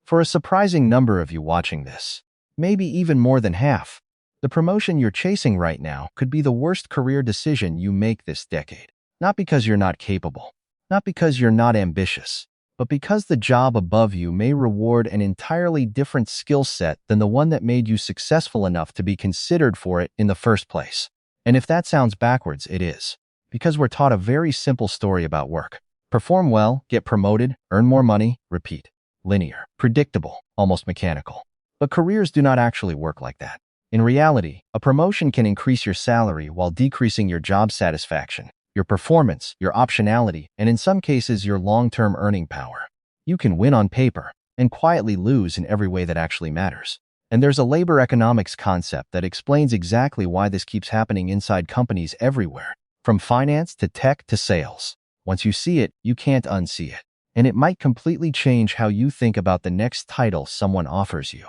For a surprising number of you watching this, maybe even more than half, the promotion you're chasing right now could be the worst career decision you make this decade. Not because you're not capable, not because you're not ambitious, but because the job above you may reward an entirely different skill set than the one that made you successful enough to be considered for it in the first place. And if that sounds backwards, it is. Because we're taught a very simple story about work. Perform well, get promoted, earn more money, repeat. Linear, predictable, almost mechanical. But careers do not actually work like that. In reality, a promotion can increase your salary while decreasing your job satisfaction, your performance, your optionality, and in some cases, your long-term earning power. You can win on paper and quietly lose in every way that actually matters. And there's a labor economics concept that explains exactly why this keeps happening inside companies everywhere, from finance to tech to sales. Once you see it, you can't unsee it. And it might completely change how you think about the next title someone offers you.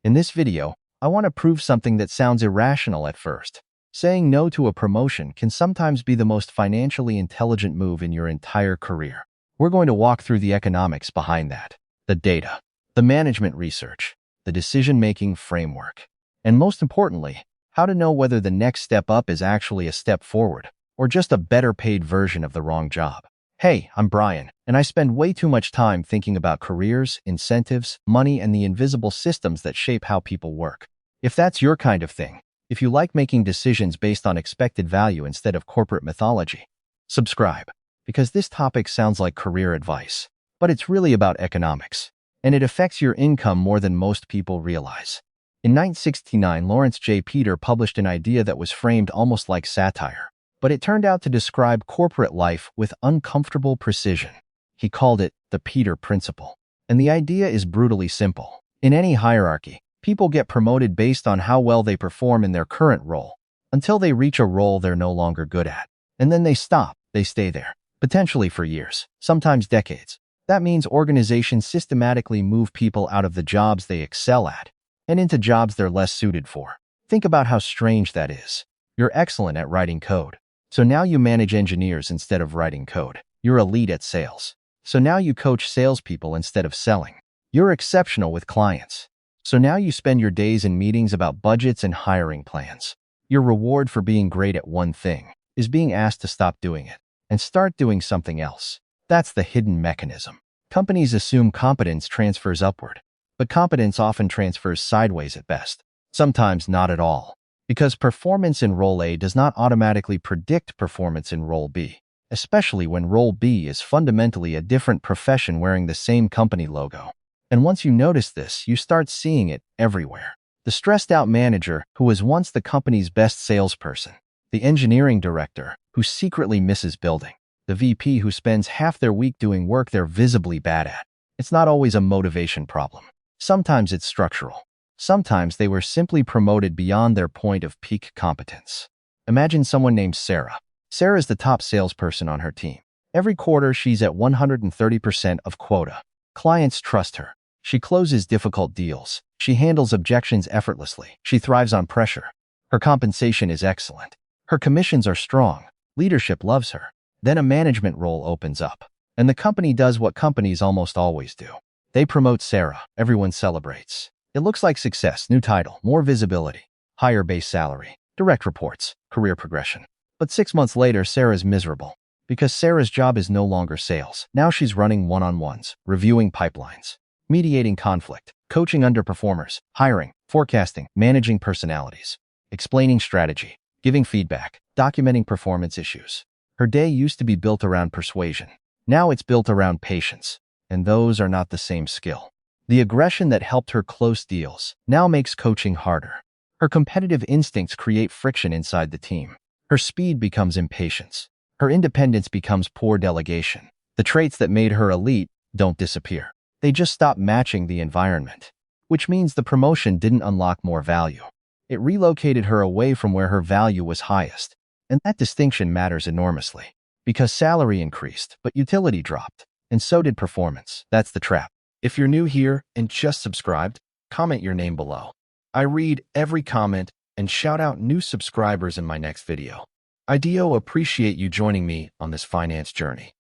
In this video, I want to prove something that sounds irrational at first. Saying no to a promotion can sometimes be the most financially intelligent move in your entire career. We're going to walk through the economics behind that, the data, the management research, the decision-making framework, and most importantly, how to know whether the next step up is actually a step forward or just a better paid version of the wrong job. Hey, I'm Brian, and I spend way too much time thinking about careers, incentives, money, and the invisible systems that shape how people work. If that's your kind of thing, if you like making decisions based on expected value instead of corporate mythology, subscribe, because this topic sounds like career advice, but it's really about economics, and it affects your income more than most people realize. In 1969, Lawrence J. Peter published an idea that was framed almost like satire, but it turned out to describe corporate life with uncomfortable precision. He called it the Peter Principle. And the idea is brutally simple. In any hierarchy, people get promoted based on how well they perform in their current role, until they reach a role they're no longer good at. And then they stop, they stay there, potentially for years, sometimes decades. That means organizations systematically move people out of the jobs they excel at, and into jobs they're less suited for. Think about how strange that is. You're excellent at writing code, so now you manage engineers instead of writing code. You're elite at sales, so now you coach salespeople instead of selling. You're exceptional with clients, so now you spend your days in meetings about budgets and hiring plans. Your reward for being great at one thing is being asked to stop doing it and start doing something else. That's the hidden mechanism. Companies assume competence transfers upward, but competence often transfers sideways at best, sometimes not at all, because performance in role A does not automatically predict performance in role B, especially when role B is fundamentally a different profession wearing the same company logo. And once you notice this, you start seeing it everywhere. The stressed-out manager who was once the company's best salesperson, the engineering director who secretly misses building, the VP who spends half their week doing work they're visibly bad at. It's not always a motivation problem. Sometimes it's structural. Sometimes they were simply promoted beyond their point of peak competence. Imagine someone named Sarah. Sarah is the top salesperson on her team. Every quarter, she's at 130% of quota. Clients trust her. She closes difficult deals. She handles objections effortlessly. She thrives on pressure. Her compensation is excellent. Her commissions are strong. Leadership loves her. Then a management role opens up, and the company does what companies almost always do. They promote Sarah. Everyone celebrates. It looks like success, new title, more visibility, higher base salary, direct reports, career progression. But 6 months later, Sarah's miserable because Sarah's job is no longer sales. Now she's running one-on-ones, reviewing pipelines, mediating conflict, coaching underperformers, hiring, forecasting, managing personalities, explaining strategy, giving feedback, documenting performance issues. Her day used to be built around persuasion. Now it's built around patience, and those are not the same skill. The aggression that helped her close deals now makes coaching harder. Her competitive instincts create friction inside the team. Her speed becomes impatience. Her independence becomes poor delegation. The traits that made her elite don't disappear. They just stop matching the environment, which means the promotion didn't unlock more value. It relocated her away from where her value was highest. And that distinction matters enormously, because salary increased, but utility dropped, and so did performance. That's the trap. If you're new here and just subscribed, comment your name below. I read every comment and shout out new subscribers in my next video. I do appreciate you joining me on this finance journey.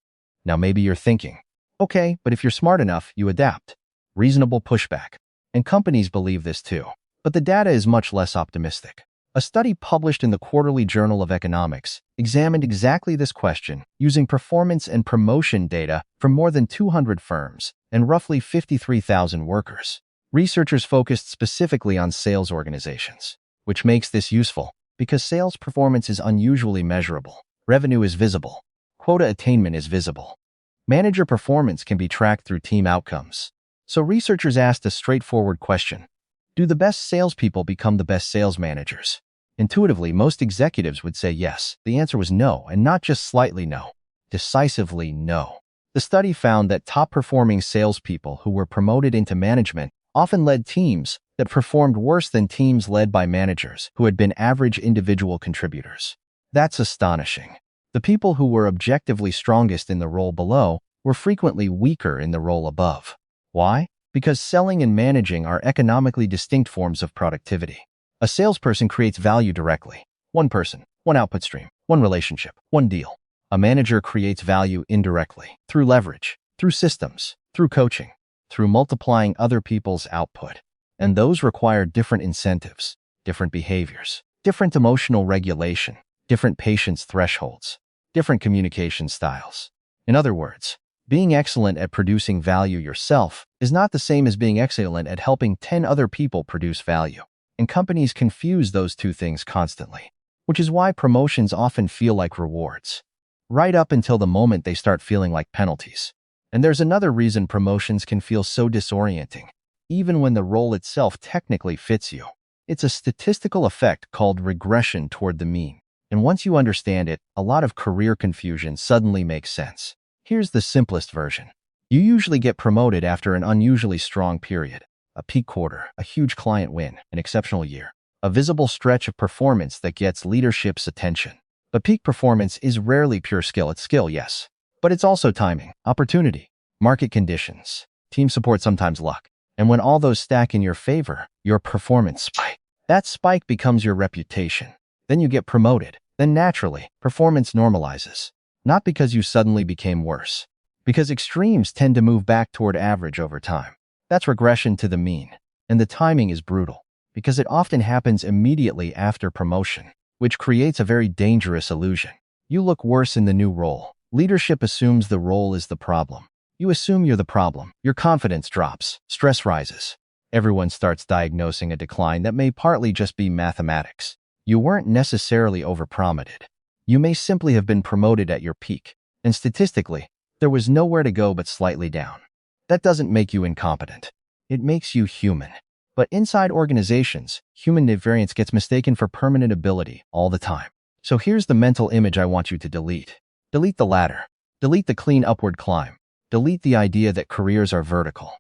Now maybe you're thinking, okay, but if you're smart enough, you adapt. reasonable pushback. And companies believe this too. But the data is much less optimistic. A study published in the Quarterly Journal of Economics examined exactly this question using performance and promotion data from more than 200 firms and roughly 53,000 workers. Researchers focused specifically on sales organizations, which makes this useful because sales performance is unusually measurable. Revenue is visible. Quota attainment is visible. Manager performance can be tracked through team outcomes. So researchers asked a straightforward question. Do the best salespeople become the best sales managers? Intuitively, most executives would say yes. The answer was no, and not just slightly no. Decisively no. The study found that top-performing salespeople who were promoted into management often led teams that performed worse than teams led by managers who had been average individual contributors. That's astonishing. The people who were objectively strongest in the role below were frequently weaker in the role above. Why? Because selling and managing are economically distinct forms of productivity. A salesperson creates value directly. One person, one output stream, one relationship, one deal. A manager creates value indirectly, through leverage, through systems, through coaching, through multiplying other people's output. And those require different incentives, different behaviors, different emotional regulation, different patience thresholds, different communication styles. In other words, being excellent at producing value yourself is not the same as being excellent at helping 10 other people produce value. And companies confuse those two things constantly, which is why promotions often feel like rewards, right up until the moment they start feeling like penalties. And there's another reason promotions can feel so disorienting, even when the role itself technically fits you. It's a statistical effect called regression toward the mean. And once you understand it, a lot of career confusion suddenly makes sense. Here's the simplest version. You usually get promoted after an unusually strong period, a peak quarter, a huge client win, an exceptional year, a visible stretch of performance that gets leadership's attention. But peak performance is rarely pure skill. It's skill, yes, but it's also timing, opportunity, market conditions, team support, sometimes luck. And when all those stack in your favor, your performance spike. That spike becomes your reputation. Then you get promoted. Then naturally, performance normalizes. Not because you suddenly became worse, because extremes tend to move back toward average over time. That's regression to the mean. And the timing is brutal, because it often happens immediately after promotion, which creates a very dangerous illusion. You look worse in the new role. Leadership assumes the role is the problem. You assume you're the problem. Your confidence drops. Stress rises. Everyone starts diagnosing a decline that may partly just be mathematics. You weren't necessarily overpromoted. You may simply have been promoted at your peak, and statistically, there was nowhere to go but slightly down. That doesn't make you incompetent. It makes you human. But inside organizations, human variance gets mistaken for permanent ability all the time. So here's the mental image I want you to delete. Delete the ladder. Delete the clean upward climb. Delete the idea that careers are vertical.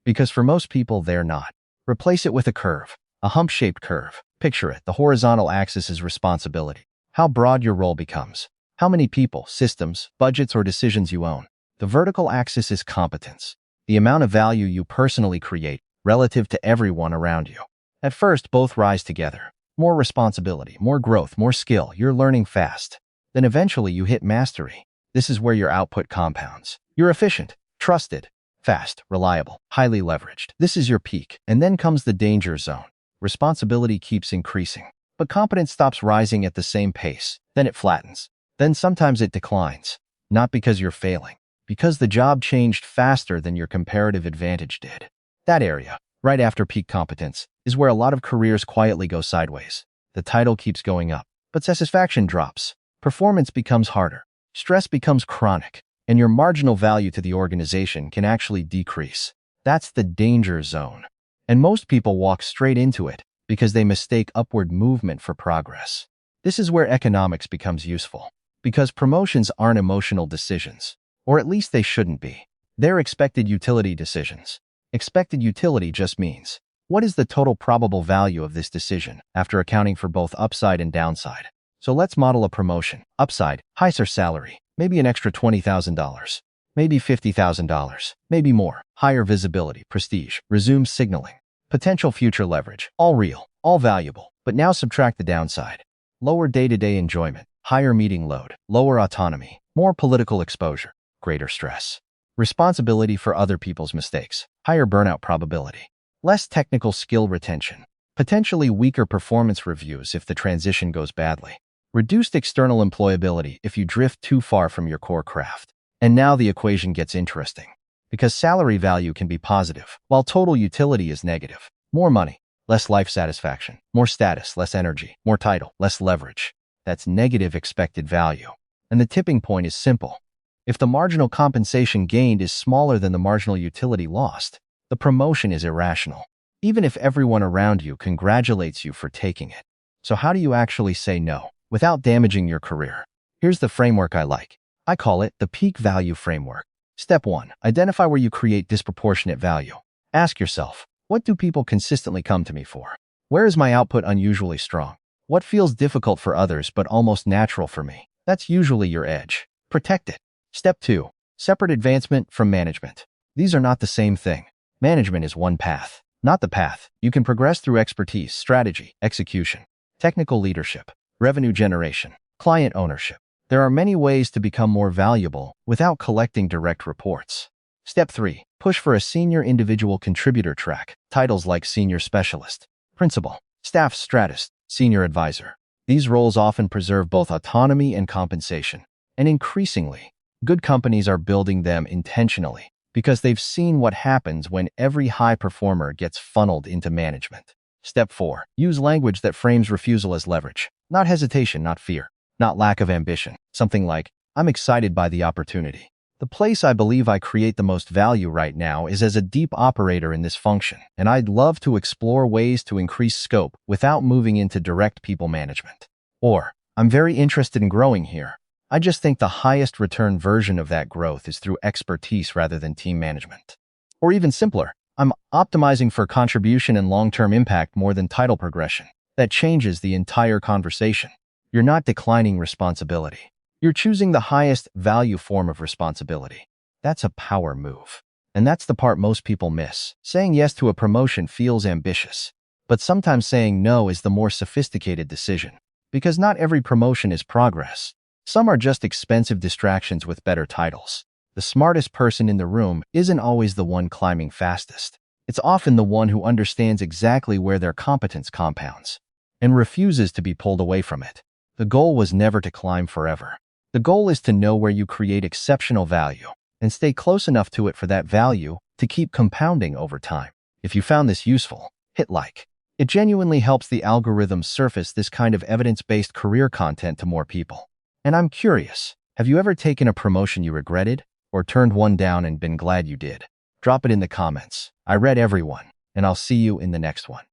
Because for most people, they're not. Replace it with a curve, a hump-shaped curve. Picture it. The horizontal axis is responsibility. How broad your role becomes. How many people, systems, budgets, or decisions you own. The vertical axis is competence. The amount of value you personally create relative to everyone around you. At first, both rise together. More responsibility, more growth, more skill. You're learning fast. Then eventually you hit mastery. This is where your output compounds. You're efficient, trusted, fast, reliable, highly leveraged. This is your peak. And then comes the danger zone. Responsibility keeps increasing, but competence stops rising at the same pace. Then it flattens. Then sometimes it declines. Not because you're failing, because the job changed faster than your comparative advantage did. That area, right after peak competence, is where a lot of careers quietly go sideways. The title keeps going up, but satisfaction drops. Performance becomes harder. Stress becomes chronic, and your marginal value to the organization can actually decrease. That's the danger zone. And most people walk straight into it because they mistake upward movement for progress. This is where economics becomes useful, because promotions aren't emotional decisions, or at least they shouldn't be. They're expected utility decisions. Expected utility just means, what is the total probable value of this decision after accounting for both upside and downside? So let's model a promotion. Upside, higher salary, maybe an extra $20,000, maybe $50,000, maybe more. Higher visibility, prestige, resume signaling. Potential future leverage, all real, all valuable. But now subtract the downside. Lower day-to-day enjoyment, higher meeting load, lower autonomy, more political exposure, greater stress. Responsibility for other people's mistakes, higher burnout probability, less technical skill retention, potentially weaker performance reviews if the transition goes badly, reduced external employability if you drift too far from your core craft. And now the equation gets interesting, because salary value can be positive, while total utility is negative. More money, less life satisfaction, more status, less energy, more title, less leverage. That's negative expected value. And the tipping point is simple. If the marginal compensation gained is smaller than the marginal utility lost, the promotion is irrational, even if everyone around you congratulates you for taking it. So how do you actually say no without damaging your career? Here's the framework I like. I call it the peak value framework. Step 1. Identify where you create disproportionate value. Ask yourself, what do people consistently come to me for? Where is my output unusually strong? What feels difficult for others but almost natural for me? That's usually your edge. Protect it. Step 2. Separate advancement from management. These are not the same thing. Management is one path, not the path. You can progress through expertise, strategy, execution, technical leadership, revenue generation, client ownership. There are many ways to become more valuable without collecting direct reports. Step 3. Push for a senior individual contributor track. Titles like senior specialist, principal, staff strategist, senior advisor. These roles often preserve both autonomy and compensation. And increasingly, good companies are building them intentionally because they've seen what happens when every high performer gets funneled into management. Step 4. Use language that frames refusal as leverage, not hesitation, not fear, not lack of ambition. Something like, I'm excited by the opportunity. The place I believe I create the most value right now is as a deep operator in this function, and I'd love to explore ways to increase scope without moving into direct people management. Or, I'm very interested in growing here. I just think the highest return version of that growth is through expertise rather than team management. Or even simpler, I'm optimizing for contribution and long-term impact more than title progression. That changes the entire conversation. You're not declining responsibility. You're choosing the highest value form of responsibility. That's a power move. And that's the part most people miss. Saying yes to a promotion feels ambitious, but sometimes saying no is the more sophisticated decision. Because not every promotion is progress. Some are just expensive distractions with better titles. The smartest person in the room isn't always the one climbing fastest. It's often the one who understands exactly where their competence compounds and refuses to be pulled away from it. The goal was never to climb forever. The goal is to know where you create exceptional value and stay close enough to it for that value to keep compounding over time. If you found this useful, hit like. It genuinely helps the algorithm surface this kind of evidence-based career content to more people. And I'm curious, have you ever taken a promotion you regretted or turned one down and been glad you did? Drop it in the comments. I read everyone, and I'll see you in the next one.